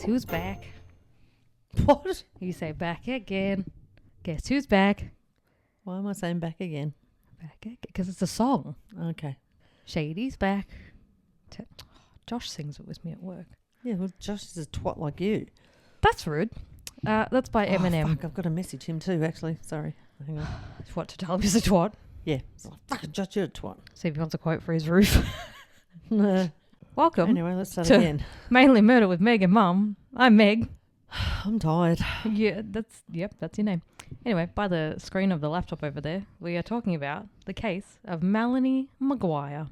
Guess who's back? What? You say back again. Guess who's back? Why am I saying back again? Back again. Because it's a song. Okay. Shady's back. Josh sings it with me at work. Yeah, well, Josh is a twat like you. That's rude. That's by Eminem. Fuck, I've got to message him too, actually. Sorry. Hang on. What, to tell him he's a twat? Yeah. Fucking Josh, you're a twat. See if he wants a quote for his roof. Welcome. Anyway, let's start to again. Mainly Murder with Meg and Mum. I'm Meg. I'm tired. Yeah, that's your name. Anyway, by the screen of the laptop over there, we are talking about the case of Melanie McGuire.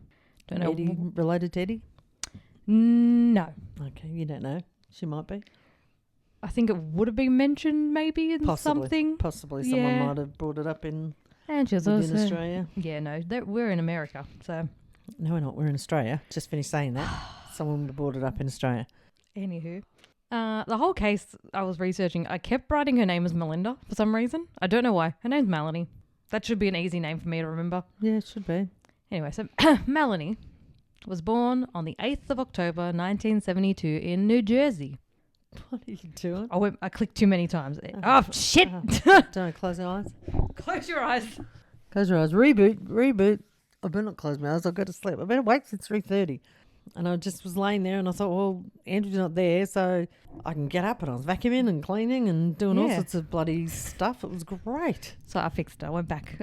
Don't know. Eddie, related to Eddie? No. Okay, you don't know. She might be. I think it would have been mentioned maybe in something. Possibly someone might have brought it up in Australia. Yeah, no, we're in America, so. No, we're not. We're in Australia. Just finished saying that. Someone would have brought it up in Australia. Anywho. The whole case I was researching, I kept writing her name as Melinda for some reason. I don't know why. Her name's Melanie. That should be an easy name for me to remember. Yeah, it should be. Anyway, so Melanie was born on the 8th of October, 1972 in New Jersey. What are you doing? I clicked too many times. Oh, shit! Don't close your eyes. Close your eyes. Close your eyes. Reboot. I better not close my eyes. I've got to sleep. I better wait since 3:30. And I just was laying there and I thought, well, Andrew's not there, so I can get up. And I was vacuuming and cleaning and doing all sorts of bloody stuff. It was great. So I fixed it. I went back.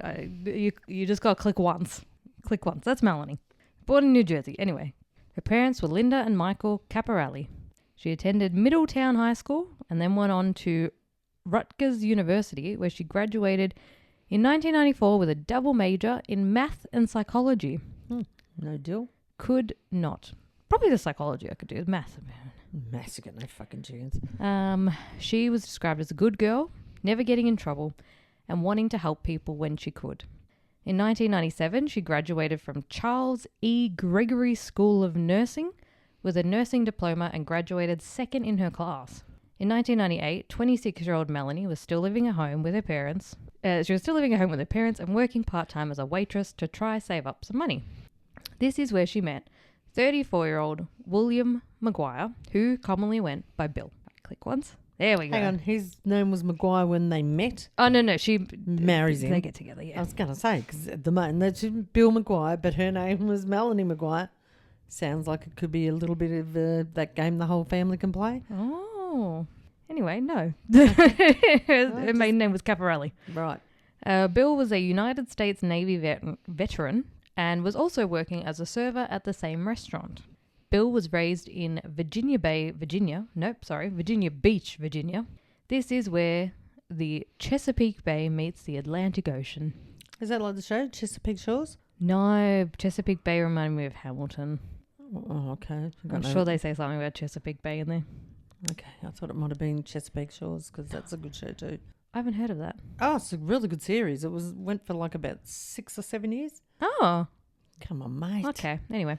You just got to click once. Click once. That's Melanie. Born in New Jersey. Anyway, her parents were Linda and Michael Caparelli. She attended Middletown High School and then went on to Rutgers University, where she graduated in 1994 with a double major in math and psychology. No deal. Could not. Probably the psychology I could do. Math. Maths, you got no fucking chance. She was described as a good girl, never getting in trouble, and wanting to help people when she could. In 1997, she graduated from Charles E. Gregory School of Nursing with a nursing diploma and graduated second in her class. In 1998, 26-year-old Melanie was still living at home with her parents. She was still living at home with her parents and working part-time as a waitress to try save up some money. This is where she met 34-year-old William McGuire, who commonly went by Bill. Click once. There we go. Hang on, his name was McGuire when they met? Oh, no, she marries him. They get together, yeah. I was going to say, because at the moment, that's Bill McGuire, but her name was Melanie McGuire. Sounds like it could be a little bit of that game the whole family can play. Oh. Anyway, no. Her maiden name was Caparelli. Right. Bill was a United States Navy veteran and was also working as a server at the same restaurant. Bill was raised in Virginia Beach, Virginia. This is where the Chesapeake Bay meets the Atlantic Ocean. Is that like the show, Chesapeake Shores? No, Chesapeake Bay reminded me of Hamilton. Oh, okay. I'm sure they say something about Chesapeake Bay in there. Okay, I thought it might have been Chesapeake Shores because that's a good show too. I haven't heard of that. Oh, it's a really good series. It went for like about 6 or 7 years. Oh. Come on, mate. Okay, anyway.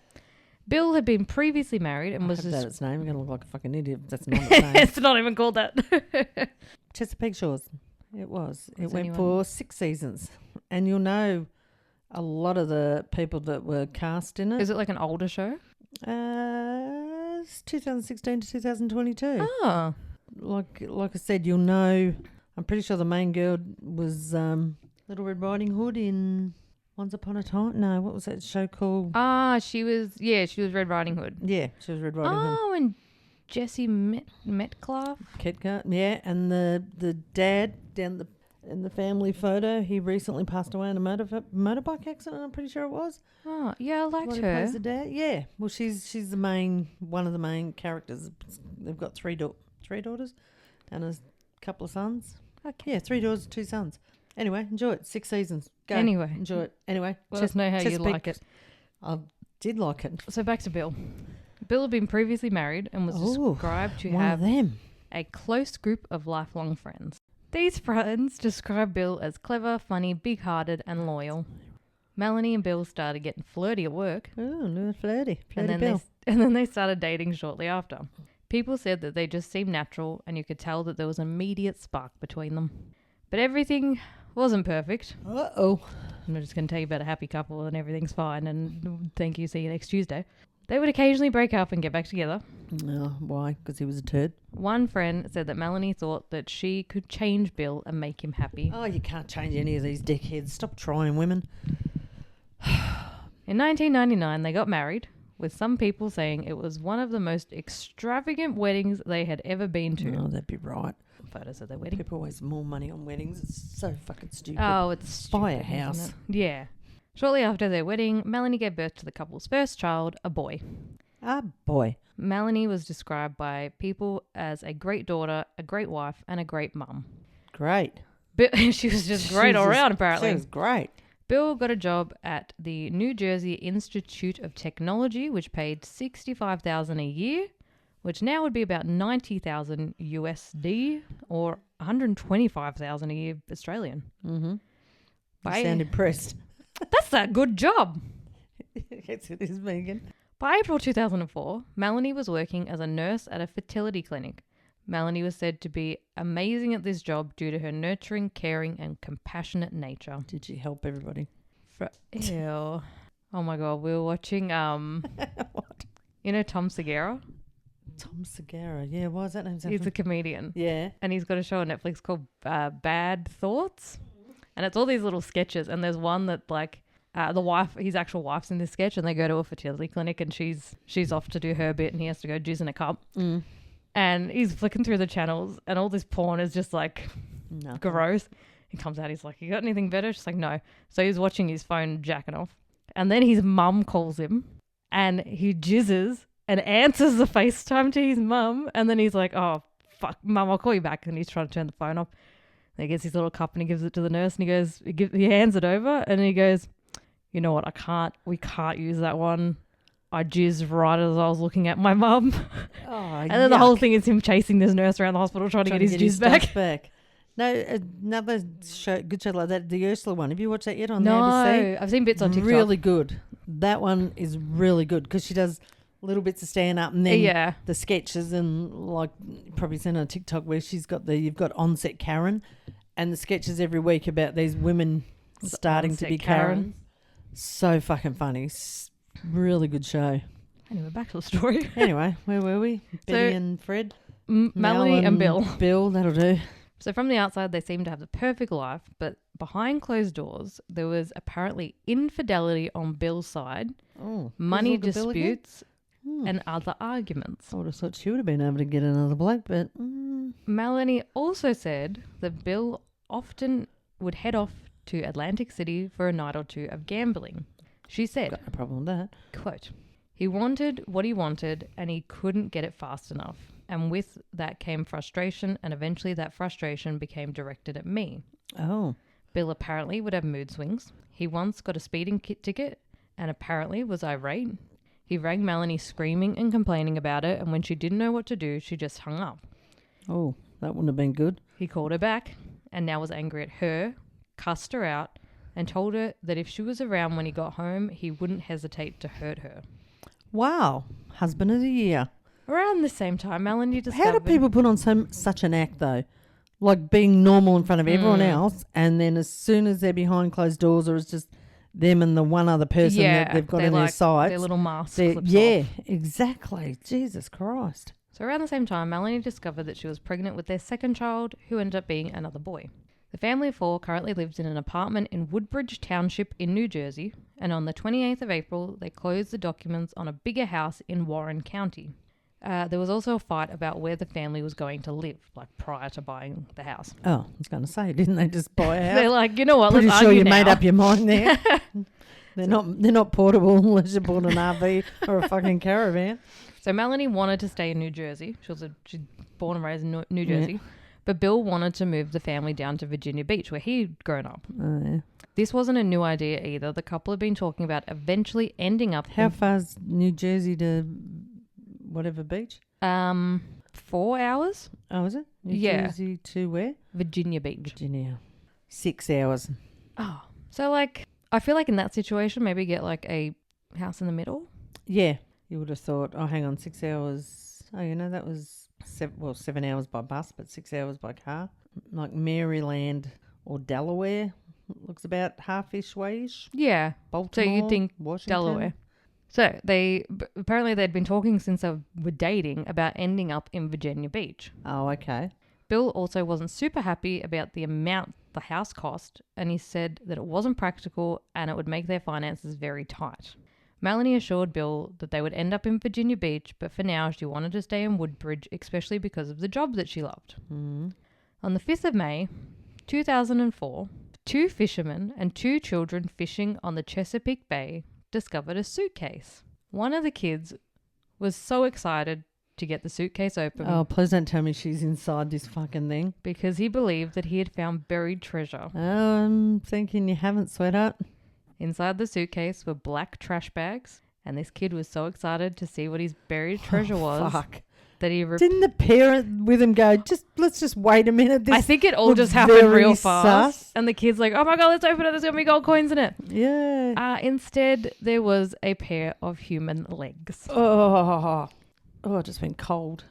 Bill had been previously married and was... That's its name. You're going to look like a fucking idiot. That's not its name. It's not even called that. Chesapeake Shores. It was. It went for 6 seasons. And you'll know a lot of the people that were cast in it. Is it like an older show? It's 2016 to 2022. Oh. Like I said, you'll know... I'm pretty sure the main girl was Little Red Riding Hood in Once Upon a Time. No, what was that show called? She was Red Riding Hood. Yeah, she was Red Riding Hood. Oh, and Jesse Metcalf. Ketka, yeah, and the dad down in the family photo, he recently passed away in a motorbike accident. I'm pretty sure it was. Oh, yeah, I liked her. Plays the dad. Yeah, well, she's one of the main characters. They've got three daughters, and a couple of sons. Okay. Yeah, 3 daughters, 2 sons. Anyway, enjoy it. 6 seasons. Go. Anyway. Enjoy it. Anyway. Let us know how you like it. I did like it. So back to Bill. Bill had been previously married and was described to have a close group of lifelong friends. These friends described Bill as clever, funny, big-hearted, and loyal. Melanie and Bill started getting flirty at work. Oh, flirty. And then they started dating shortly after. People said that they just seemed natural and you could tell that there was an immediate spark between them. But everything wasn't perfect. Uh-oh. I'm just going to tell you about a happy couple and everything's fine and thank you, see you next Tuesday. They would occasionally break up and get back together. No, why? Because he was a turd. One friend said that Melanie thought that she could change Bill and make him happy. Oh, you can't change any of these dickheads. Stop trying, women. In 1999, they got married, with some people saying it was one of the most extravagant weddings they had ever been to. Oh, that'd be right. Photos of their wedding. People waste more money on weddings. It's so fucking stupid. Oh, it's stupid. Buy a house. Isn't it? Yeah. Shortly after their wedding, Melanie gave birth to the couple's first child, a boy. Ah, boy. Melanie was described by people as a great daughter, a great wife, and a great mum. Great. But she was just great all around, apparently. She was great. Bill got a job at the New Jersey Institute of Technology, which paid $65,000 a year, which now would be about $90,000 USD or $125,000 a year Australian. Mm-hmm. You sound impressed. That's a good job. Yes, it is, Megan. By April 2004, Melanie was working as a nurse at a fertility clinic. Melanie was said to be amazing at this job due to her nurturing, caring, and compassionate nature. Did she help everybody? Ew. Oh my God, we were watching, What? you know Tom Segura? Tom Segura. Yeah, why is that name? He's a comedian. Yeah. And he's got a show on Netflix called Bad Thoughts. And it's all these little sketches. And there's one that like the wife, his actual wife's in this sketch, and they go to a fertility clinic and she's off to do her bit and he has to go jizz in a cup. Mm. And he's flicking through the channels and all this porn is just like gross. He comes out, he's like, you got anything better? She's like, no. So he's watching his phone jacking off. And then his mum calls him and he jizzes and answers the FaceTime to his mum. And then he's like, oh, fuck, mum, I'll call you back. And he's trying to turn the phone off. And he gets his little cup and he gives it to the nurse and he hands it over and he goes, you know what, we can't use that one. I jizzed right as I was looking at my mum. Oh, and then the whole thing is him chasing this nurse around the hospital trying to get his jizz back. No, another good show like that, the Ursula one. Have you watched that yet on the ABC? No, I've seen bits on TikTok. Really good. That one is really good because she does little bits of stand up and then the sketches and like you've probably seen on TikTok where you've got onset Karen and the sketches every week about these women starting to be Karen. So fucking funny. Really good show. Anyway, back to the story. Anyway, where were we? Betty and Fred? Melanie and Bill. Bill, that'll do. So from the outside, they seemed to have the perfect life, but behind closed doors, there was apparently infidelity on Bill's side, money disputes, and other arguments. I would have thought she would have been able to get another bloke, but... Melanie also said that Bill often would head off to Atlantic City for a night or two of gambling. She said, got no problem with that. Quote, he wanted what he wanted and he couldn't get it fast enough. And with that came frustration, and eventually that frustration became directed at me. Oh. Bill apparently would have mood swings. He once got a speeding ticket and apparently was irate. He rang Melanie screaming and complaining about it, and when she didn't know what to do, she just hung up. Oh, that wouldn't have been good. He called her back and now was angry at her, cussed her out, and told her that if she was around when he got home, he wouldn't hesitate to hurt her. Wow. Husband of the year. Around the same time, Melanie discovered... How do people put on such an act, though? Like being normal in front of everyone else, and then as soon as they're behind closed doors or it's just them and the one other person that they've got in their sights. Their little mask flips off. Exactly. Jesus Christ. So around the same time, Melanie discovered that she was pregnant with their second child, who ended up being another boy. The family of four currently lives in an apartment in Woodbridge Township in New Jersey, and on the 28th of April, they closed the documents on a bigger house in Warren County. There was also a fight about where the family was going to live, like prior to buying the house. Oh, I was going to say, didn't they just buy a house? They're like, you know what? Pretty let's sure argue you now. made up your mind there. They're not portable unless you bought an RV or a fucking caravan. So Melanie wanted to stay in New Jersey. She's born and raised in New Jersey. But Bill wanted to move the family down to Virginia Beach, where he'd grown up. Oh, yeah. This wasn't a new idea either. The couple had been talking about eventually ending up... How far's New Jersey to whatever beach? 4 hours. Oh, is it? New Jersey to where? Virginia Beach. Virginia. 6 hours. Oh. So, like, I feel like in that situation, maybe get, like, a house in the middle. Yeah. You would have thought, oh, hang on, 6 hours. Oh, that was 7 hours by bus, but 6 hours by car. Like Maryland or Delaware looks about half-ish way-ish. Yeah. Baltimore, so you'd think Washington. Delaware. So apparently they'd been talking since they were dating about ending up in Virginia Beach. Oh, okay. Bill also wasn't super happy about the amount the house cost, and he said that it wasn't practical and it would make their finances very tight. Melanie assured Bill that they would end up in Virginia Beach, but for now she wanted to stay in Woodbridge, especially because of the job that she loved. Mm. On the 5th of May, 2004, 2 fishermen and 2 children fishing on the Chesapeake Bay discovered a suitcase. One of the kids was so excited to get the suitcase open. Oh, please don't tell me she's inside this fucking thing. Because he believed that he had found buried treasure. I'm thinking you haven't, sweetheart. Inside the suitcase were black trash bags, and this kid was so excited to see what his buried treasure was Fuck. that he... Didn't the parent with him go, let's just wait a minute? I think it all just happened real fast. And the kid's like, oh my God, let's open it. There's going to be gold coins in it. Yeah. Instead, there was a pair of human legs. Oh, it just went cold.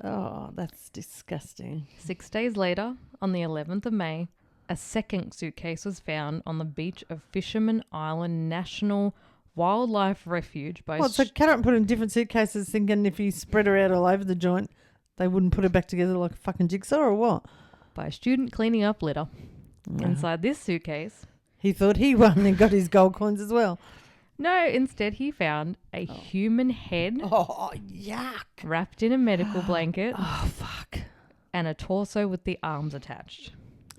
Oh, that's disgusting. 6 days later, on the 11th of May, a second suitcase was found on the beach of Fisherman Island National Wildlife Refuge by... So Carrot put in different suitcases thinking if you spread her out all over the joint, they wouldn't put her back together like a fucking jigsaw or what? By a student cleaning up litter. No. Inside this suitcase... He thought he won and got his gold coins as well. No, instead he found a human head... Oh, yuck. Wrapped in a medical blanket. Oh, fuck. And a torso with the arms attached.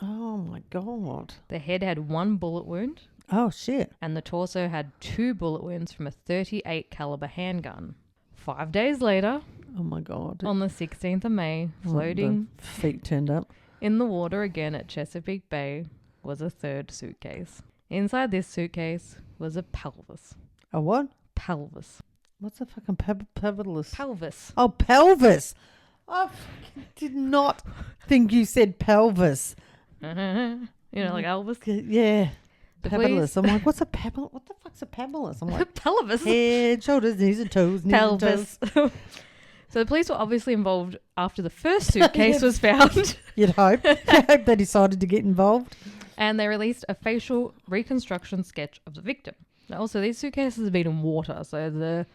Oh, my God. The head had 1 bullet wound. Oh, shit. And the torso had 2 bullet wounds from a .38 caliber handgun. 5 days later... Oh, my God. On the 16th of May, floating... The feet turned up. In the water again at Chesapeake Bay was a 3rd suitcase. Inside this suitcase was a pelvis. A what? Pelvis. What's a fucking pelvis? Pelvis. Oh, pelvis. I fucking did not think you said pelvis. You know, like Elvis? Yeah. The Pebbleless. I'm like, what's a pebble? What the fuck's a pebbleless? I'm like, pelvis. Head, shoulders, knees and toes. Knees Pelvis. And toes. So the police were obviously involved after the first suitcase was found. You'd hope. I hope they decided to get involved. And they released a facial reconstruction sketch of the victim. Now, also, these suitcases have been in water, so they're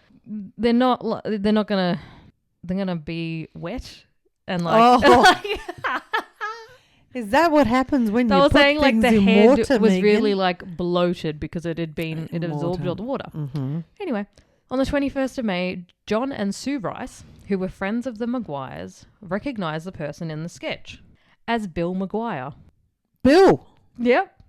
gonna be wet and like. Oh. Is that what happens when you put things in water? They were saying like the head was really like bloated because it absorbed all the water. Mm-hmm. Anyway, on the 21st of May, John and Sue Rice, who were friends of the McGuires, recognized the person in the sketch as Bill McGuire. Bill? Yep.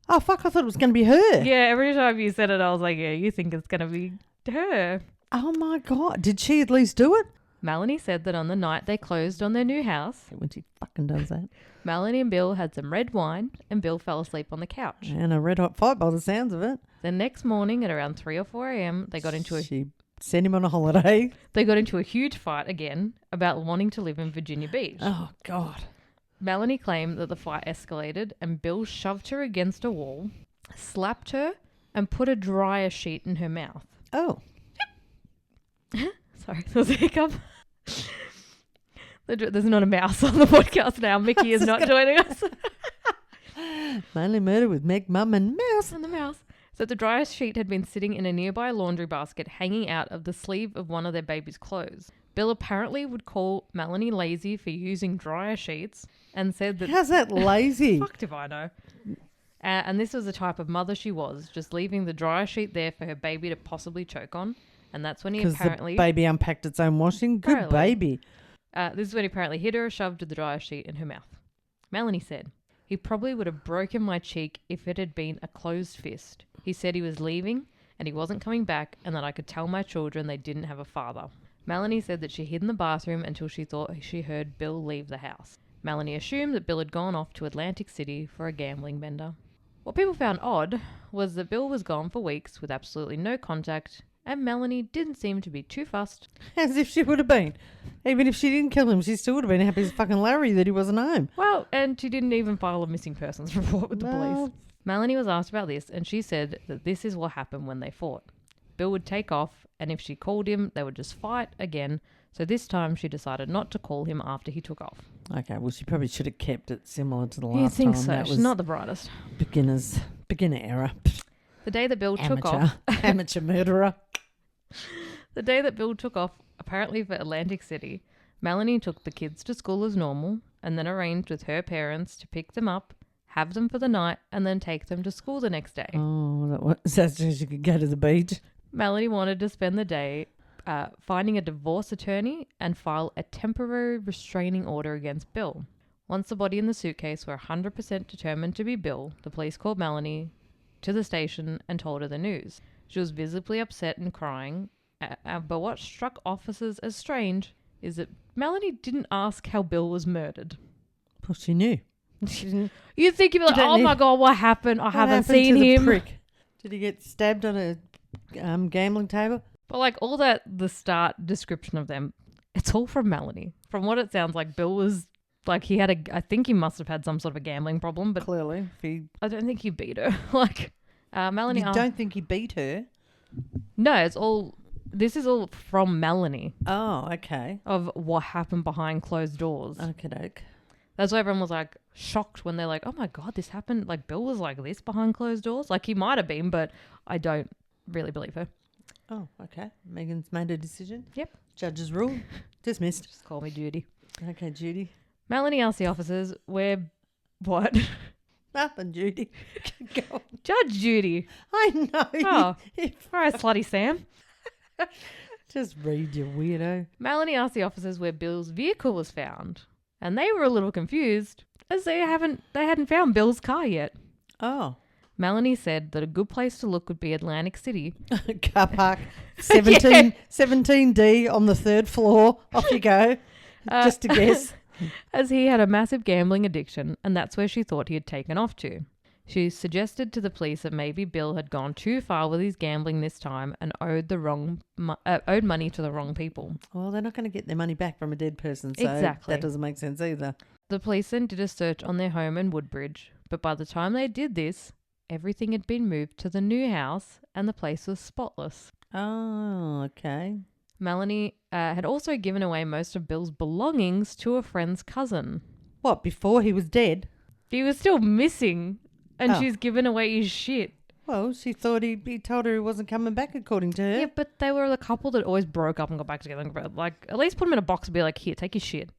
Oh, fuck, I thought it was going to be her. Yeah, every time you said it, I was like, yeah, you think it's going to be her. Oh, my God. Did she at least do it? Melanie said that on the night they closed on their new house... When she fucking does that. Melanie and Bill had some red wine and Bill fell asleep on the couch. And a red hot fight by the sounds of it. The next morning at around 3 or 4 a.m, they got into She sent him on a holiday. They got into a huge fight again about wanting to live in Virginia Beach. Oh, God. Melanie claimed that the fight escalated and Bill shoved her against a wall, slapped her, and put a dryer sheet in her mouth. Oh. Sorry, there was a hiccup. There's not a mouse on the podcast now. Mickey is not joining us. Mainly Murder with Meg, Mum and Mouse. And the mouse. So the dryer sheet had been sitting in a nearby laundry basket hanging out of the sleeve of one of their baby's clothes. Bill apparently would call Melanie lazy for using dryer sheets and said that... How's that lazy? Fucked if I know. And this was the type of mother she was, just leaving the dryer sheet there for her baby to possibly choke on. And that's when he apparently... the baby unpacked its own washing? Good baby. This is when he apparently hit her, shoved the dryer sheet in her mouth. Melanie said, he probably would have broken my cheek if it had been a closed fist. He said he was leaving and he wasn't coming back and that I could tell my children they didn't have a father. Melanie said that she hid in the bathroom until she thought she heard Bill leave the house. Melanie assumed that Bill had gone off to Atlantic City for a gambling bender. What people found odd was that Bill was gone for weeks with absolutely no contact, and Melanie didn't seem to be too fussed. As if she would have been. Even if she didn't kill him, she still would have been happy as fucking Larry that he wasn't home. Well, and she didn't even file a missing persons report with the police. Melanie was asked about this, and she said that this is what happened when they fought. Bill would take off, and if she called him, they would just fight again. So this time she decided not to call him after he took off. Okay, well, she probably should have kept it similar to the last time. You think so? That She's not the brightest. Beginner era. The day that Bill took off... Amateur murderer. The day that Bill took off, apparently for Atlantic City, Melanie took the kids to school as normal and then arranged with her parents to pick them up, have them for the night, and then take them to school the next day. Oh, that's so she could go to the beach. Melanie wanted to spend the day finding a divorce attorney and file a temporary restraining order against Bill. Once the body and the suitcase were 100% determined to be Bill, the police called Melanie to the station and told her the news. She was visibly upset and crying, but what struck officers as strange is that Melanie didn't ask how Bill was murdered. Well, she knew. She didn't. You'd think you'd be like, oh my God, what happened? I haven't seen him. Prick? Did he get stabbed on a gambling table? But like all that, the start description of them, it's all from Melanie. From what it sounds like, Bill was like, I think he must have had some sort of a gambling problem, but clearly, I don't think he beat her. Melanie. You don't think he beat her? No, this is all from Melanie. Oh, okay. Of what happened behind closed doors. Okey-doke. That's why everyone was like shocked when they're like, oh my God, this happened. Like Bill was like this behind closed doors. Like he might have been, but I don't really believe her. Oh, okay. Megan's made a decision. Yep. Judge's rule. Dismissed. Just call me Judy. Okay, Judy. Melanie asked the officers what? Nothing, Judy. Go on. Judge Judy. I know. Oh, all right, slutty Sam. Just read, you weirdo. Melanie asked the officers where Bill's vehicle was found, and they were a little confused as they hadn't found Bill's car yet. Oh. Melanie said that a good place to look would be Atlantic City. Car park 17D on the 3rd floor. Off you go. Just to guess. As he had a massive gambling addiction, and that's where she thought he had taken off to. She suggested to the police that maybe Bill had gone too far with his gambling this time and owed money to the wrong people. Well, they're not going to get their money back from a dead person, so exactly. That doesn't make sense either. The police then did a search on their home in Woodbridge, but by the time they did this, everything had been moved to the new house and the place was spotless. Oh, okay. Melanie had also given away most of Bill's belongings to a friend's cousin. What, before he was dead? He was still missing, and she's given away his shit. Well, she thought he told her he wasn't coming back, according to her. Yeah, but they were the couple that always broke up and got back together. Like, at least put him in a box and be like, here, take your shit.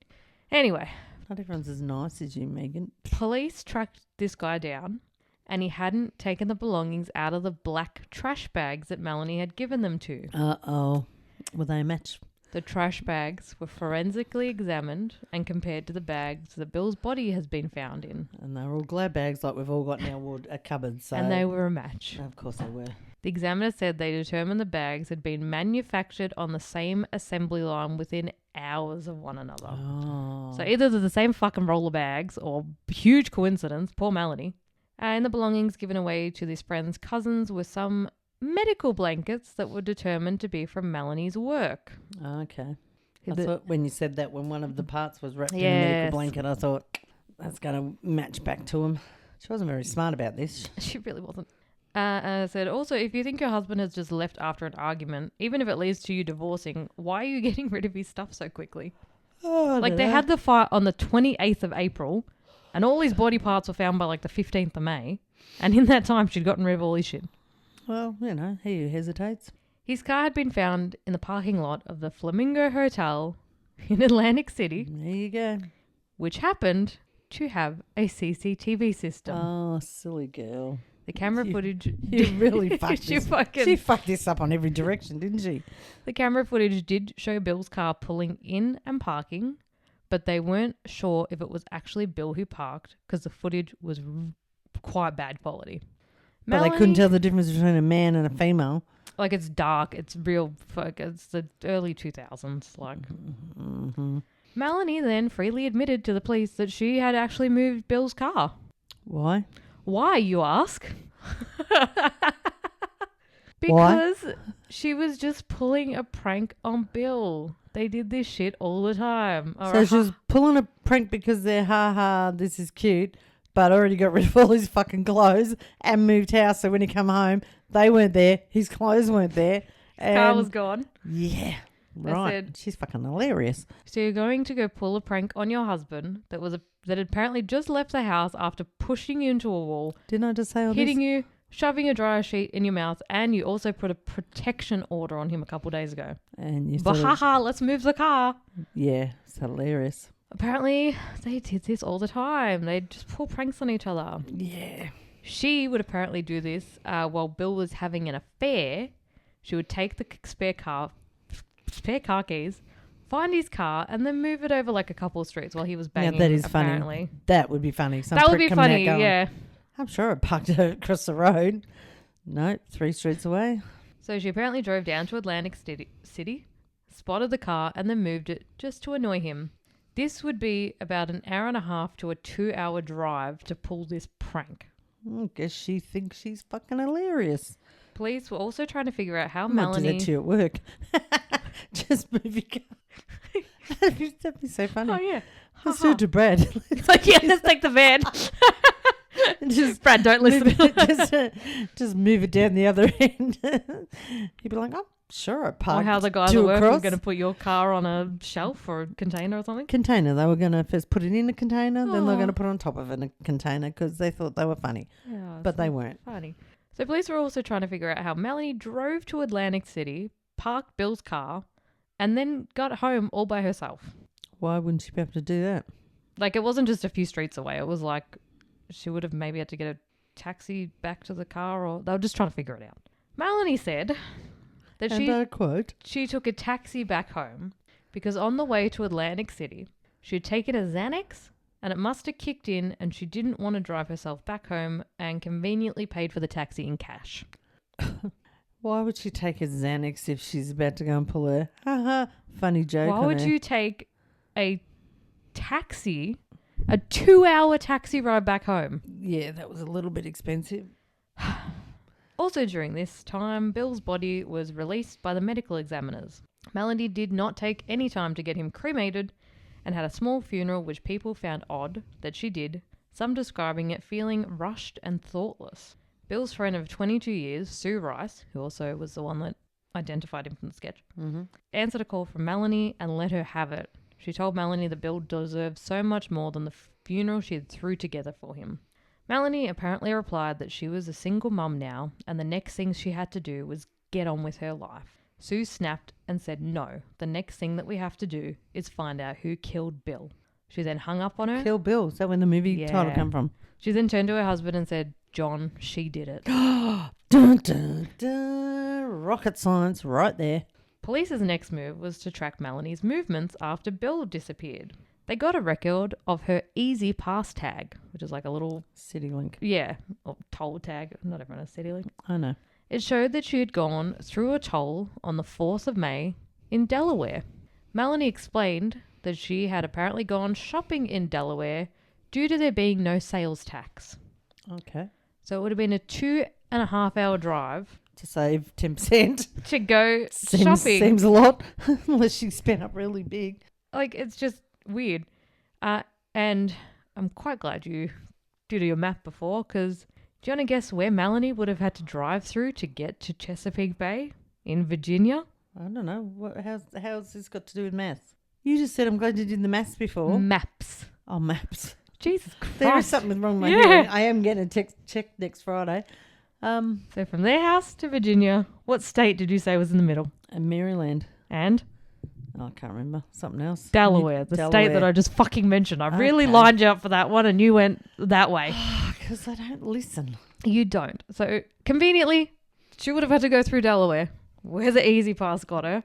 Anyway. Not everyone's as nice as you, Megan. Police tracked this guy down, and he hadn't taken the belongings out of the black trash bags that Melanie had given them to. Uh-oh. Were they a match? The trash bags were forensically examined and compared to the bags that Bill's body has been found in. And they were all glad bags like we've all got in our cupboards. So. And they were a match. Of course they were. The examiner said they determined the bags had been manufactured on the same assembly line within hours of one another. Oh. So either they're the same fucking roll of bags or huge coincidence, poor Melanie. And the belongings given away to this friend's cousins were some medical blankets that were determined to be from Melanie's work. Okay. I thought when you said that, when one of the parts was wrapped in a medical blanket, I thought that's going to match back to him. She wasn't very smart about this. She really wasn't. Said, also, if you think your husband has just left after an argument, even if it leads to you divorcing, why are you getting rid of his stuff so quickly? Oh, like, they had the fight on the 28th of April, and all his body parts were found by, like, the 15th of May, and in that time, she'd gotten rid of all his shit. Well, you know, he who hesitates. His car had been found in the parking lot of the Flamingo Hotel in Atlantic City. There you go. Which happened to have a CCTV system. Oh, silly girl. The camera footage... You really fucked this. She fucked this up on every direction, didn't she? The camera footage did show Bill's car pulling in and parking, but they weren't sure if it was actually Bill who parked because the footage was quite bad quality. But they couldn't tell the difference between a man and a female. Like, it's dark. It's real. It's the early 2000s. Like, Melanie then freely admitted to the police that she had actually moved Bill's car. Why? Why, you ask? Because she was just pulling a prank on Bill. They did this shit all the time. So she was pulling a prank because they're, this is cute, but already got rid of all his fucking clothes and moved house. So when he come home, they weren't there. His clothes weren't there. His car was gone. Yeah. Right. She's fucking hilarious. So you're going to go pull a prank on your husband that had apparently just left the house after pushing you into a wall. Didn't I just say all hitting this? you, shoving a dryer sheet in your mouth, and you also put a protection order on him a couple days ago. And you But haha, let's move the car. yeah, it's hilarious. Apparently, they did this all the time. They'd just pull pranks on each other. Yeah. She would apparently do this while Bill was having an affair. She would take the spare car keys, find his car, and then move it over like a couple of streets while he was banging. Now that is apparently. funny. That would be funny. Some That would prick be coming out funny, going, yeah. I'm sure it parked across the road. No, 3 streets away. So she apparently drove down to Atlantic City, spotted the car, and then moved it just to annoy him. This would be about an hour and a half to a 2-hour drive to pull this prank. I guess she thinks she's fucking hilarious. Police were also trying to figure out how I might do Melanie... that to you at work. Just move your car. That'd be so funny. Oh, yeah. Let's do it to Brad. Like, yeah, let's take the van. Just Brad, don't listen. just move it down the other end. You'd be like, oh, sure, I parked. Or how the guys at work were going to put your car on a shelf or a container or something. Container. They were going to first put it in a container, then they're Oh. going to put it on top of it in a container because they thought they were funny. Yeah, But they weren't. funny. So police were also trying to figure out how Melanie drove to Atlantic City, parked Bill's car, and then got home all by herself. Why wouldn't she be able to do that? Like, it wasn't just a few streets away. It was like she would have maybe had to get a taxi back to the car, or they were just trying to figure it out. Melanie said that And I quote, she took a taxi back home because on the way to Atlantic City, she'd taken a Xanax and it must have kicked in and she didn't want to drive herself back home and conveniently paid for the taxi in cash. why would she take a Xanax if she's about to go and pull her? Haha, funny joke. Why on would her. you take a taxi, a 2-hour taxi ride back home? Yeah, that was a little bit expensive. Also during this time, Bill's body was released by the medical examiners. Melanie did not take any time to get him cremated and had a small funeral which people found odd that she did, some describing it feeling rushed and thoughtless. Bill's friend of 22 years, Sue Rice, who also was the one that identified him from the sketch, answered a call from Melanie and let her have it. She told Melanie that Bill deserved so much more than the funeral she had threw together for him. Melanie apparently replied that she was a single mum now and the next thing she had to do was get on with her life. Sue snapped and said, no, the next thing that we have to do is find out who killed Bill. She then hung up on her. Kill Bill. Is that when the movie title Yeah. come from? She then turned to her husband and said, John, she did it. Dun, dun, dun. Rocket science right there. Police's next move was to track Melanie's movements after Bill disappeared. They got a record of her Easy Pass tag, which is like a little, CityLink. or toll tag. Not everyone has CityLink. I know. It showed that she had gone through a toll on the 4th of May in Delaware. Melanie explained that she had apparently gone shopping in Delaware due to there being no sales tax. Okay. So it would have been a 2.5-hour drive To save 10%. to go shopping. Seems a lot. Unless she spent up really big. Like, it's just weird. And I'm quite glad you did your map before, because do you want to guess where Melanie would have had to drive through to get to Chesapeake Bay in Virginia? I don't know. How's this got to do with maths? You just said I'm glad you did the maths before. Maps. Oh, maps. Jesus Christ. There is something wrong with my Yeah. hearing. I am getting a text check next Friday. So from their house to Virginia, what state did you say was in the middle? Maryland. And Oh, I can't remember. Something else. Delaware, the state that I just fucking mentioned. I really Okay. lined you up for that one and you went that way. Because I don't listen. You don't. So conveniently, she would have had to go through Delaware, where the Easy Pass got her.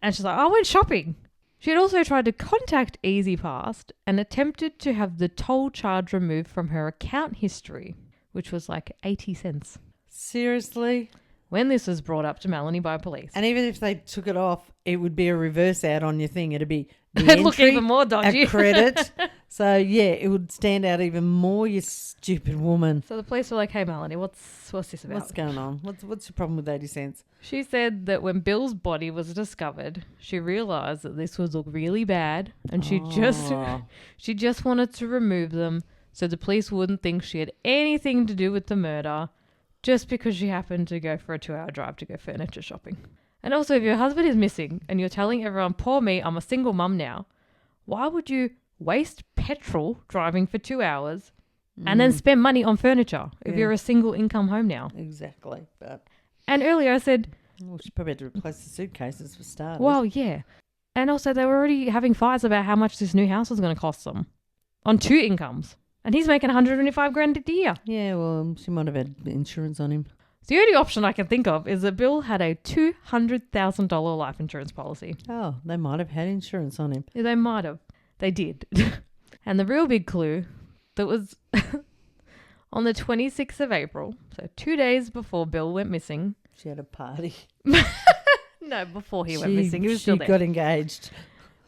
And she's like, I went shopping. She had also tried to contact Easy Pass and attempted to have the toll charge removed from her account history, which was like 80 cents. Seriously? When this was brought up to Melanie by police. And even if they took it off, it would be a reverse out on your thing. It'd be the It'd look entry, even more dodgy. a credit. So, yeah, it would stand out even more, you stupid woman. So the police were like, hey, Melanie, what's this about? What's going on? What's your problem with 80 cents? She said that when Bill's body was discovered, she realized that this would look really bad and she just wanted to remove them so the police wouldn't think she had anything to do with the murder just because she happened to go for a 2-hour drive to go furniture shopping. And also, if your husband is missing and you're telling everyone, poor me, I'm a single mum now, why would you waste petrol driving for 2 hours and then spend money on furniture if Yeah. you're a single income home now. Exactly. But And earlier I said, well, she probably had to replace the suitcases for starters. well, yeah. And also they were already having fights about how much this new house was going to cost them on 2 incomes. And he's making 125 grand a year. Yeah, well, she might have had insurance on him. The only option I can think of is that Bill had a $200,000 life insurance policy. Oh, they might have had insurance on him. Yeah, they might have. They did. And the real big clue that was on the 26th of April, so 2 days before Bill went missing. She had a party. No, before he went missing. He was still there. She got engaged.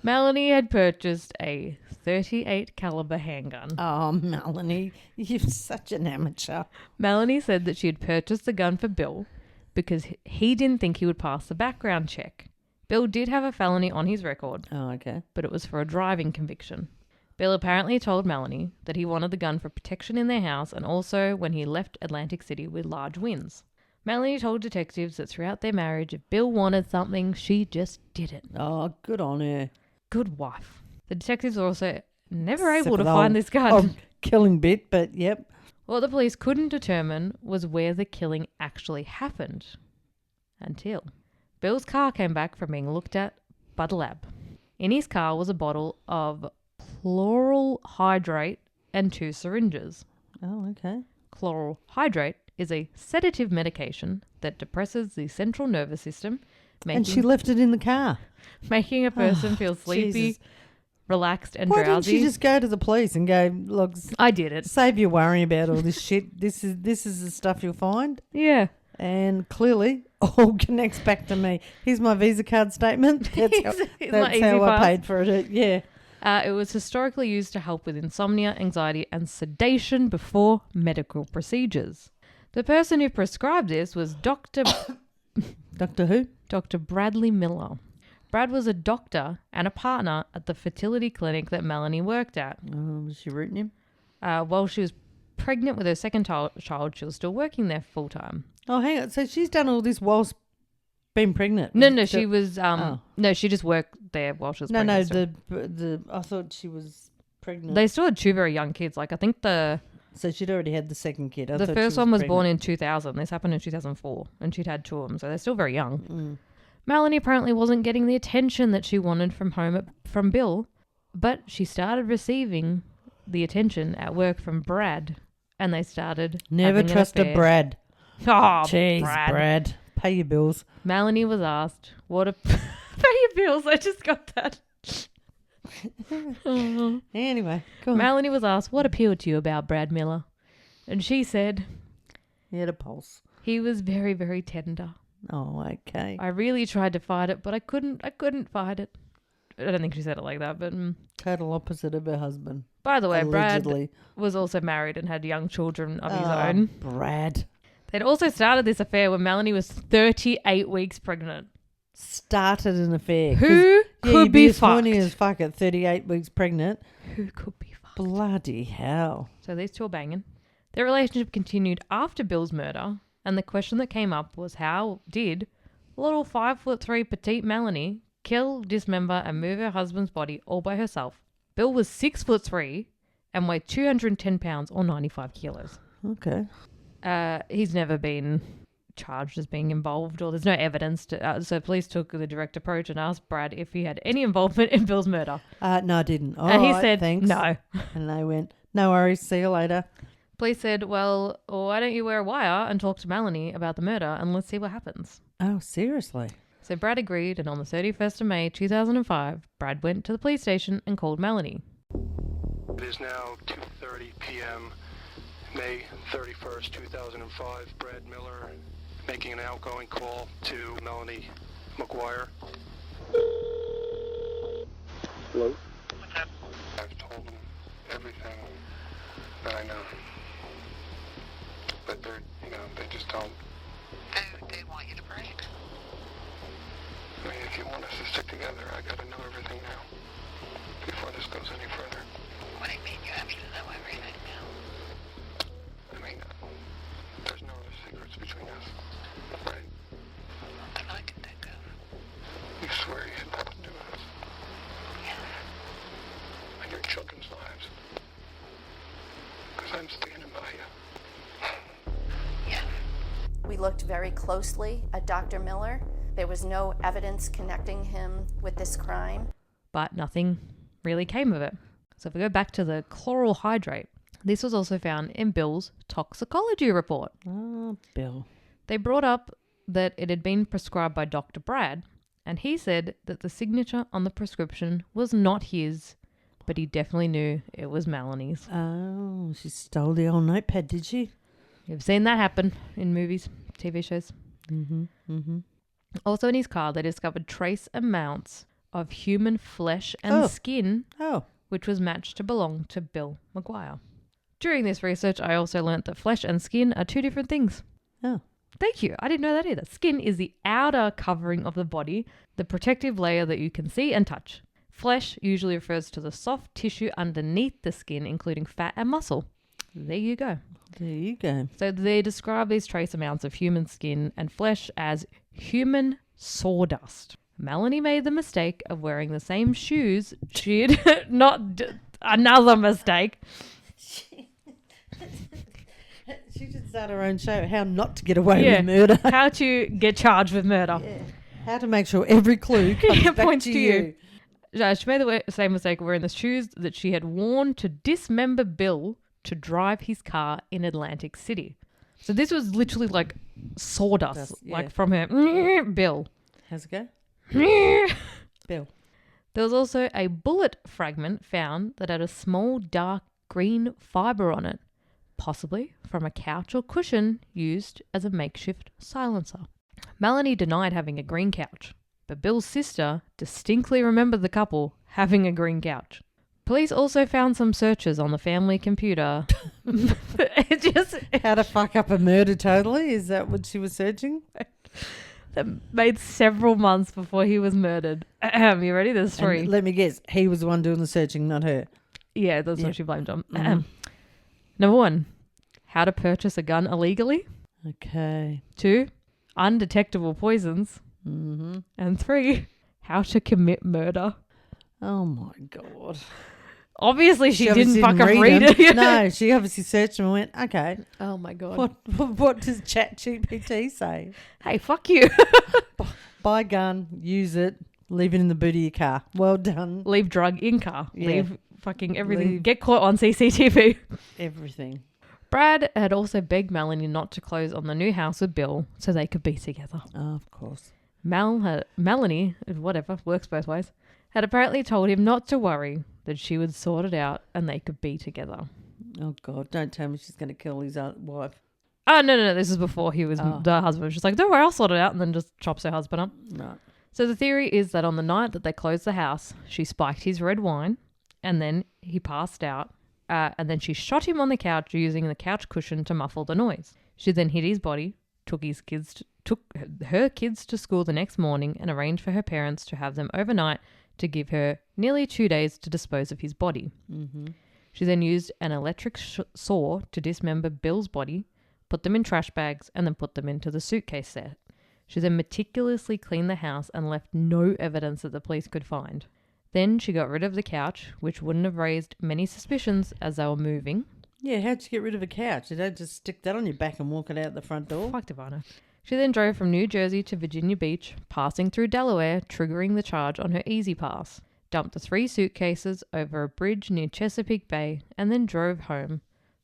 Melanie had purchased a .38 caliber handgun. Oh, Melanie, you're such an amateur. Melanie said that she had purchased the gun for Bill because he didn't think he would pass the background check. Bill did have a felony on his record, Oh, okay. but it was for a driving conviction. Bill apparently told Melanie that he wanted the gun for protection in their house and also when he left Atlantic City with large wins. Melanie told detectives that throughout their marriage, if Bill wanted something, she just did it. Oh, good on her. Good wife. The detectives were also never able Except to for the find whole- this gun. Oh, killing bit, but yep. What the police couldn't determine was where the killing actually happened. Until Bill's car came back from being looked at by the lab. In his car was a bottle of chloral hydrate and 2 syringes. Oh, okay. Chloral hydrate is a sedative medication that depresses the central nervous system, And she left it in the car. making a person feel sleepy, Jesus. relaxed, and Why didn't drowsy. she just go to the police and go, look, I did it. save your worry about all this shit. This is the stuff you'll find. Yeah. And clearly, all connects back to me. Here's my Visa card statement. That's how, It's not that's easy how I fast. paid for it. Yeah. It was historically used to help with insomnia, anxiety, and sedation before medical procedures. The person who prescribed this was Dr. Doctor Who? Dr. Bradley Miller. Brad was a doctor and a partner at the fertility clinic that Melanie worked at. Was she rooting him? While she was pregnant with her second child, she was still working there full time. Oh, hang on. So she's done all this whilst being pregnant? No, she was. Oh. No, she just worked there while she was No, pregnant. still. the I thought she was pregnant. They still had 2 very young kids. Like I think so she'd already had the second kid. I the thought first she one was pregnant. born in 2000. This happened in 2004, and she'd had 2 of them, so they're still very young. Mm. Melanie apparently wasn't getting the attention that she wanted from Bill, but she started receiving the attention at work from Brad, and they started Never having an trust a affair. Brad. Oh, Jeez, Brad. Brad. Pay your bills. Melanie was asked, "What a pay your bills?" I just got that. Oh. Anyway, go on. Melanie was asked, "What appealed to you about Brad Miller?" And she said, He had a pulse. "He was very, very tender. Oh, okay. I really tried to fight it, but I couldn't fight it." I don't think she said it like that, but Total opposite of her husband. by the way, Allegedly. Brad was also married and had young children of his Oh, own. Brad. They'd also started this affair when Melanie was 38 weeks pregnant. Started an affair. 'Cause, Who could you'd be as horny fucked? as fuck at 38 weeks pregnant. Who could be fucked? Bloody hell. So these 2 are banging. Their relationship continued after Bill's murder, and the question that came up was how did little 5'3" petite Melanie kill, dismember, and move her husband's body all by herself? Bill was 6'3" and weighed 210 pounds or 95 kilos. Okay. He's never been charged as being involved, or there's no evidence. So police took the direct approach and asked Brad if he had any involvement in Bill's murder. No, I didn't. All And he right, said thanks. no. And they went, no worries, see you later. Police said, well, why don't you wear a wire and talk to Melanie about the murder and let's see what happens. Oh, seriously? So Brad agreed, and on the 31st of May 2005, Brad went to the police station and called Melanie. It is now 2:30 p.m., May 31st, 2005. Brad Miller making an outgoing call to Melanie McGuire. Hello? I've told them everything that I know. But they just don't. They want you to break. I mean, if you want us to stick together, I gotta know everything now. Before this goes any further. What do you mean you have to know everything now? I mean, there's no other secrets between us. Right? That I can think of. You swear you had nothing to do with us. Yes. And your children's lives. Because I I'm standing by you. Yeah. We looked very closely at Dr. Miller. There was no evidence connecting him with this crime. But nothing really came of it. So if we go back to the chloral hydrate, this was also found in Bill's toxicology report. Oh, Bill. They brought up that it had been prescribed by Dr. Brad, and he said that the signature on the prescription was not his, but he definitely knew it was Melanie's. Oh, she stole the old notepad, did she? You've seen that happen in movies, TV shows. Mm-hmm. Mm-hmm. Also in his car, they discovered trace amounts of human flesh and skin, Oh. which was matched to belong to Bill McGuire. During this research, I also learnt that flesh and skin are two different things. Oh. Thank you. I didn't know that either. Skin is the outer covering of the body, the protective layer that you can see and touch. Flesh usually refers to the soft tissue underneath the skin, including fat and muscle. There you go. There you go. So they describe these trace amounts of human skin and flesh as human sawdust. Melanie made the mistake of wearing the same shoes she'd another mistake. She should start her own show, How Not to Get Away Yeah. with Murder. How to get charged with murder. Yeah. How to make sure every clue comes back Points to to you. She made the same mistake of wearing the shoes that she had worn to dismember Bill to drive his car in Atlantic City. So this was literally like sawdust, Yeah. like from her Bill. How's it go? Bill. There was also a bullet fragment found that had a small dark green fibre on it, possibly from a couch or cushion used as a makeshift silencer. Melanie denied having a green couch, but Bill's sister distinctly remembered the couple having a green couch. Police also found some searches on the family computer. How to fuck up a murder totally? Is that what she was searching? That made several months before he was murdered. You ready? There's three. And let me guess, he was the one doing the searching, not her. Yeah, that's Yep. what she blamed on. Mhm. Number 1, how to purchase a gun illegally. Okay. 2, undetectable poisons. Mm-hmm. And 3, how to commit murder. Oh, my God. Obviously, she obviously didn't fucking read them. it. No, she obviously searched and went, okay, Oh my God. what does ChatGPT say? Hey, fuck you. Buy a gun, use it, leave it in the boot of your car. Well done. Leave drug in car. Yeah. Leave fucking everything. Leave- Get caught on CCTV. Everything. Brad had also begged Melanie not to close on the new house with Bill so they could be together. Oh, of course. Melanie, whatever, works both ways, had apparently told him not to worry, that she would sort it out and they could be together. Oh, God. Don't tell me she's going to kill his wife. Oh, no. This is before he was Oh. the husband. She's like, don't worry, I'll sort it out, and then just chops her husband up. Right. So the theory is that on the night that they closed the house, she spiked his red wine, and then he passed out, and then she shot him on the couch using the couch cushion to muffle the noise. She then hid his body, took her kids to school the next morning, and arranged for her parents to have them overnight to give her nearly 2 days to dispose of his body. Mm-hmm. She then used an electric saw to dismember Bill's body, put them in trash bags, and then put them into the suitcase set. She then meticulously cleaned the house and left no evidence that the police could find. Then she got rid of the couch, which wouldn't have raised many suspicions as they were moving. Yeah, how'd you get rid of a couch? You don't just stick that on your back and walk it out the front door? Fuck Ivana. She then drove from New Jersey to Virginia Beach, passing through Delaware, triggering the charge on her Easy Pass, dumped the 3 suitcases over a bridge near Chesapeake Bay, and then drove home,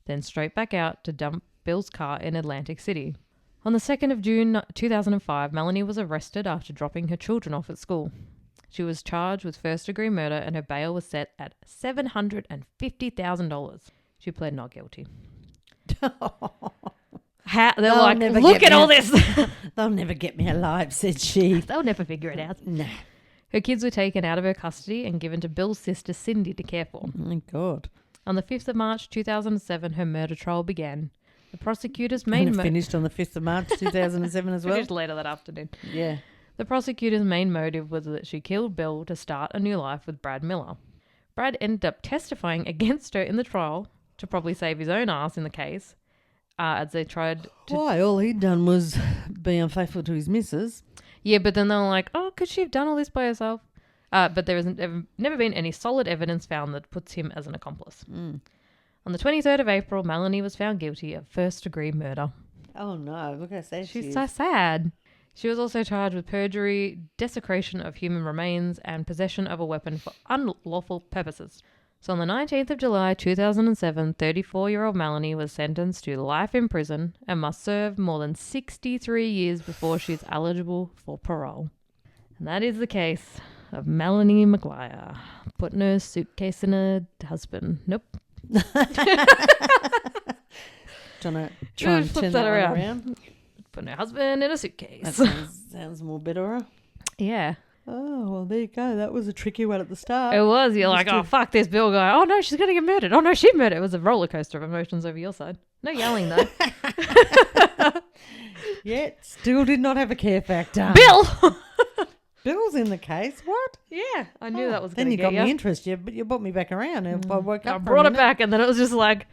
then straight back out to dump Bill's car in Atlantic City. On the 2nd of June 2005, Melanie was arrested after dropping her children off at school. She was charged with first-degree murder and her bail was set at $750,000. She pled not guilty. They're They'll like, never look get at me all out." this. They'll never get me alive, said she. They'll never figure it out. No. Her kids were taken out of her custody and given to Bill's sister Cindy to care for. Oh, my God. On the 5th of March 2007, her murder trial began. The prosecutor's And main it finished on the 5th of March 2007 as well? finished later that afternoon. Yeah. The prosecutor's main motive was that she killed Bill to start a new life with Brad Miller. Brad ended up testifying against her in the trial to probably save his own ass in the case, as they tried to... Why? All he'd done was be unfaithful to his missus. Yeah, but then they were like, oh, could she have done all this by herself? But there has never been any solid evidence found that puts him as an accomplice. Mm. On the 23rd of April, Melanie was found guilty of first-degree murder. Oh, no. Look how sad she She's is. so sad. She was also charged with perjury, desecration of human remains, and possession of a weapon for unlawful purposes. So on the 19th of July 2007, 34-year-old Melanie was sentenced to life in prison and must serve more than 63 years before she's eligible for parole. And that is the case of Melanie McGuire. Putting her suitcase in her husband. Nope. Trying to try and Flip turn that that around. around. Putting her husband in a That suitcase. sounds more better. Yeah. Oh, well, there you go. That was a tricky one at the start. It was. You're like, Just oh, fuck this Bill guy. Oh, no, she's going to get murdered. Oh, no, she murdered. It was a roller coaster of emotions over your side. No yelling, though. Yet, still did not have a care factor. Bill! Bill's in the case. What? Yeah, I knew that was Then going to you get got you. me interested, but you brought me back around. And I woke I up. brought it back, and then it was just like,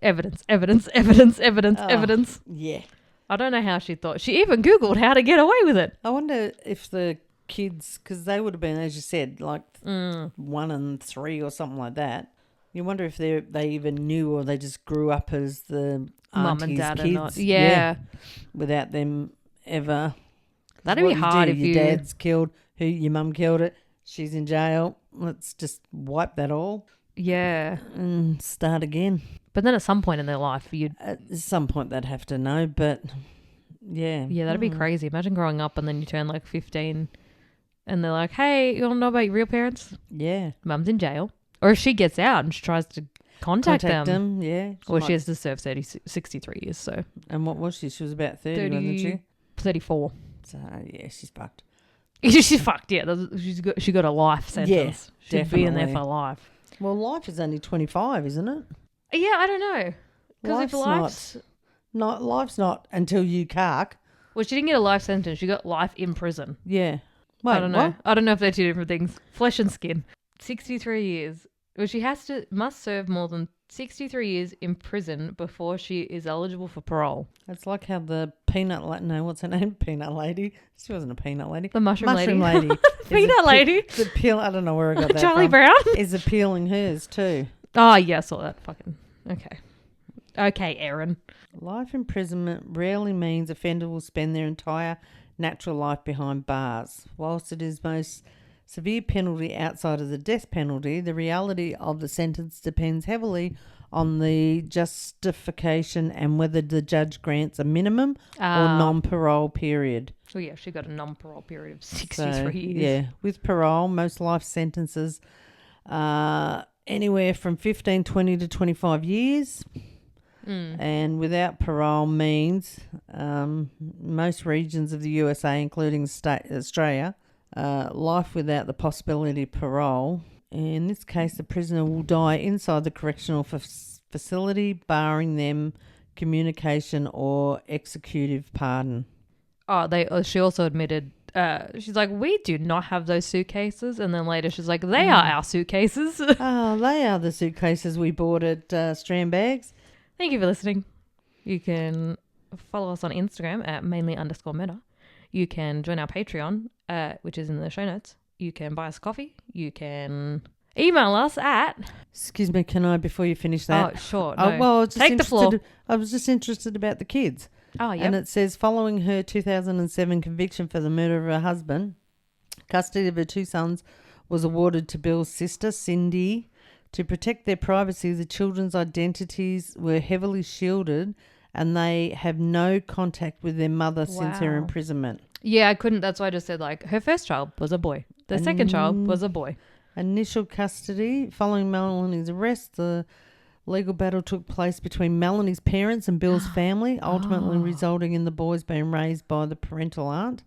evidence, evidence, evidence, evidence, Oh. evidence. Yeah. I don't know how she thought. She even Googled how to get away with it. I wonder if the kids, because they would have been, as you said, like 1 and 3 or something like that. You wonder if they even knew, or they just grew up as the Mum and auntie's dad kids. are not. Yeah. Without them ever. That'd What be you hard do, if your you... dad's killed, your mum killed it, she's in jail. Let's just wipe that all Yeah. and start again. But then at some point in their life, you'd... At some point they'd have to know, but yeah. Yeah, that'd be crazy. Imagine growing up and then you turn like 15 and they're like, hey, you want to know about your real parents? Yeah. Mum's in jail. Or if she gets out and she tries to contact them. Yeah. Or she has to serve 63 years, so... And what was she? She was about 30, wasn't she? 34. So, yeah, she's fucked. She's fucked, yeah. She got a life sentence. Yeah, She'd be in there definitely. for life. Well, life is only 25, isn't it? Yeah, I don't know. Because if life's... Life's not until you cark. Well, she didn't get a life sentence. She got life in prison. Yeah. Wait, I don't know. what? I don't know if they're two different things. Flesh and skin. 63 years. Well, she must serve more than 63 years in prison before she is eligible for parole. It's like how the peanut lady, no, what's her name? Peanut lady. She wasn't a peanut lady. The mushroom lady. lady. Peanut lady. The peel, I don't know where I got that Charlie from. Brown. Is appealing hers too. Oh, yeah, I saw that. Fucking. Okay. Okay, Erin. Life imprisonment rarely means offender will spend their entire natural life behind bars. Whilst it is most severe penalty outside of the death penalty, the reality of the sentence depends heavily on the justification and whether the judge grants a minimum or non-parole period. Oh, yeah, she got a non-parole period of 63 So, years. yeah, with parole, most life sentences are anywhere from 15, 20 to 25 years. And without parole means most regions of the USA, including Australia, life without the possibility of parole. In this case, the prisoner will die inside the correctional facility, barring them communication or executive pardon. Oh, she also admitted, she's like, we do not have those suitcases. And then later she's like, they are our suitcases. Oh, they are the suitcases we bought at Strand Bags. Thank you for listening. You can follow us on Instagram at mainly_murder. You can join our Patreon, which is in the show notes. You can buy us coffee. You can email us at... Excuse me, can I, before you finish that? Oh, sure. Oh, No. well, I was just Take the floor. I was just interested about the kids. Oh, yeah. And it says, following her 2007 conviction for the murder of her husband, custody of her 2 sons was awarded to Bill's sister, Cindy. To protect their privacy, the children's identities were heavily shielded and they have no contact with their mother since her Wow. imprisonment. Yeah, I couldn't. That's why I just said, like, her first child was a boy. The second child was a boy. Initial custody. Following Melanie's arrest, the legal battle took place between Melanie's parents and Bill's family, ultimately resulting in the boys being raised by the parental aunt.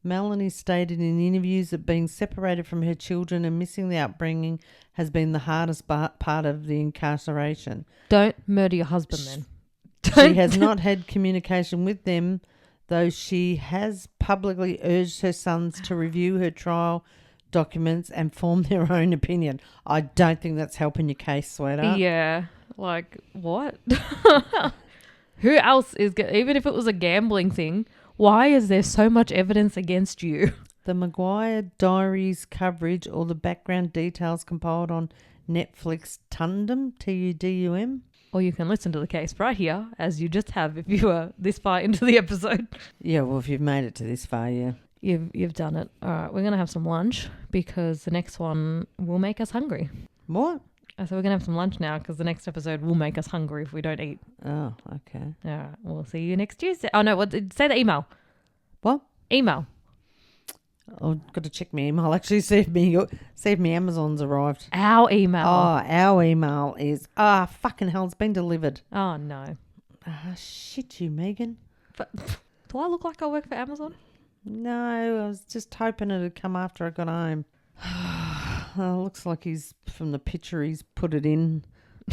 Melanie stated in interviews that being separated from her children and missing the upbringing has been the hardest part of the incarceration. Don't murder your husband then. She has not had communication with them, though she has publicly urged her sons to review her trial documents and form their own opinion. I don't think that's helping your case, sweetheart. Yeah. Like, what? Who else is... Even if it was a gambling thing, why is there so much evidence against you? The McGuire Diaries coverage or the background details compiled on Netflix Tundum, Tudum. Or you can listen to the case right here, as you just have if you were this far into the episode. Yeah, well, if you've made it to this far, yeah. You've done it. All right, we're going to have some lunch because the next one will make us hungry. What? So we're going to have some lunch now because the next episode will make us hungry if we don't eat. Oh, okay. All right, we'll see you next Tuesday. Oh, no, say the email. What? Email. I've got to check my email. Actually, see if my Amazon's arrived. Our email. Oh, our email is fucking hell, it's been delivered. Oh, no. Shit you, Megan. But, do I look like I work for Amazon? No, I was just hoping it'd come after I got home. Looks like he's from the picture he's put it in.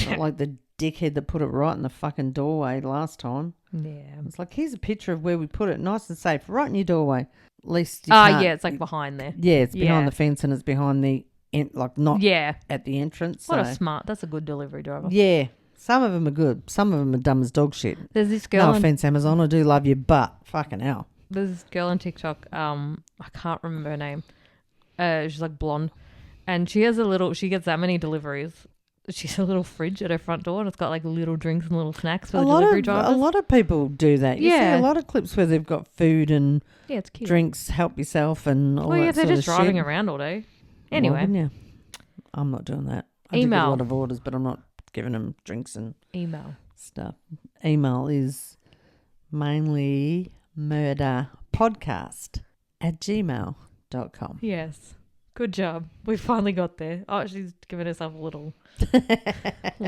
Not like the dickhead that put it right in the fucking doorway last time. Yeah. It's like, here's a picture of where we put it, nice and safe, right in your doorway. At least you can't. Yeah, it's like behind there. Yeah, it's behind the fence and it's behind the, not at the entrance. What a smart, that's a good delivery driver. Yeah, some of them are good. Some of them are dumb as dog shit. There's this girl. No offense, Amazon, I do love you, but fucking hell. There's this girl on TikTok, I can't remember her name. She's like blonde. And she gets that many deliveries. She's a little fridge at her front door and it's got like little drinks and little snacks for the delivery drivers. A lot of people do that. You see a lot of clips where they've got food and it's cute. Drinks, help yourself and all that they're sort just of driving shit. around all day. Anyway. Well, I'm not doing that. I do get a lot of orders, but I'm not giving them drinks and stuff. Email is MainlyMurderPodcast@gmail.com. Yes. Good job. We finally got there. Oh, she's giving herself a little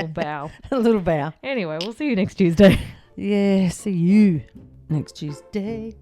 bow. A little bow. Anyway, we'll see you next Tuesday. Yeah, see you next Tuesday.